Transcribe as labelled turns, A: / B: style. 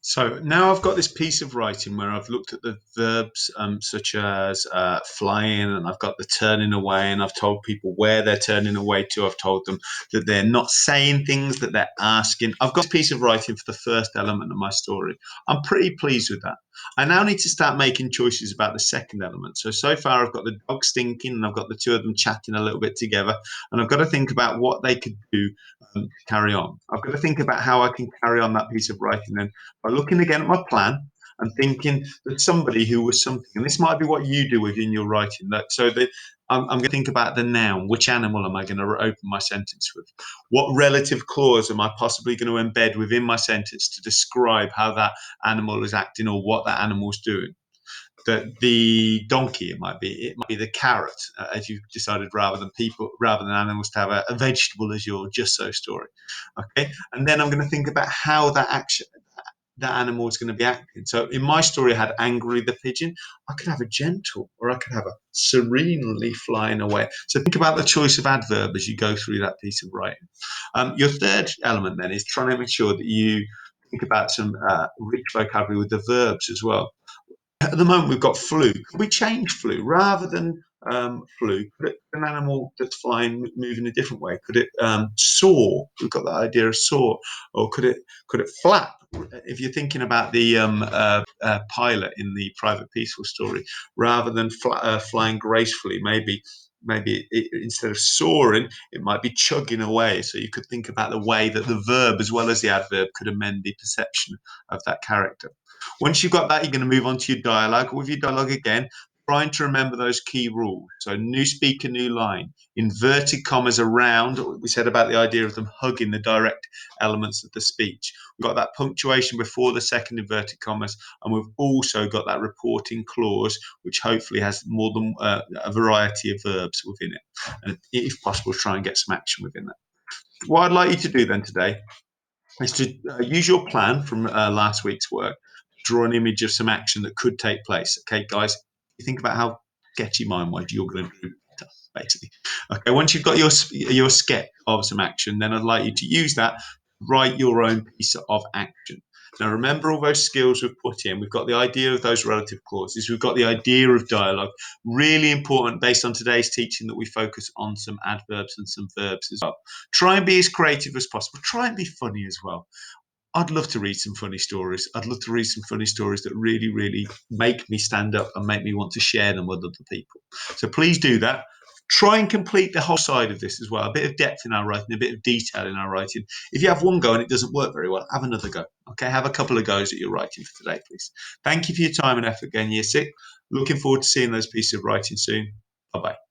A: So now I've got this piece of writing where I've looked at the verbs such as flying, and I've got the turning away, and I've told people where they're turning away to. I've told them that they're not saying things, that they're asking. I've got this piece of writing for the first element of my story. I'm pretty pleased with that. I now need to start making choices about the second element. So far, I've got the dog stinking, and I've got the two of them chatting a little bit together, and I've got to think about what they could do to carry on. I've got to think about how I can carry on that piece of writing then by looking again at my plan and thinking that somebody who was something, and this might be what you do within your writing. That I'm going to think about the noun. Which animal am I going to open my sentence with? What relative clause am I possibly going to embed within my sentence to describe how that animal is acting or what that animal's doing? The donkey, it might be the carrot, as you've decided, rather than animals, to have a vegetable as your just so story. Okay, and then I'm going to think about how that animal is going to be acting. So in my story, I had angrily the pigeon. I could have a gentle, or I could have a serenely flying away. So think about the choice of adverb as you go through that piece of writing. Your third element then is trying to make sure that you think about some rich vocabulary with the verbs as well. At the moment, we've got flew. Could we change flew rather than flew? Could it an animal that's flying move in a different way? Could it soar? We've got that idea of soar, or could it flap? If you're thinking about the pilot in the Private Peaceful story, rather than flying gracefully, instead of soaring, it might be chugging away. So you could think about the way that the verb as well as the adverb could amend the perception of that character. Once you've got that, you're going to move on to your dialogue. With your dialogue again, trying to remember those key rules. So new speaker, new line, inverted commas around. We said about the idea of them hugging the direct elements of the speech. We've got that punctuation before the second inverted commas, and we've also got that reporting clause, which hopefully has more than a variety of verbs within it. And if possible, try and get some action within that. What I'd like you to do then today is to use your plan from last week's work, draw an image of some action that could take place. Okay, guys, you think about how sketchy mind wise you're going to do, basically. Okay, once you've got your sketch of some action, then I'd like you to use that, write your own piece of action. Now, remember all those skills we've put in. We've got the idea of those relative clauses. We've got the idea of dialogue. Really important, based on today's teaching, that we focus on some adverbs and some verbs as well. Try and be as creative as possible. Try and be funny as well. I'd love to read some funny stories. I'd love to read some funny stories that really, really make me stand up and make me want to share them with other people. So please do that. Try and complete the whole side of this as well. A bit of depth in our writing, a bit of detail in our writing. If you have one go and it doesn't work very well, have another go. Okay, have a couple of goes at your writing for today, please. Thank you for your time and effort again, Year 6. Looking forward to seeing those pieces of writing soon. Bye bye.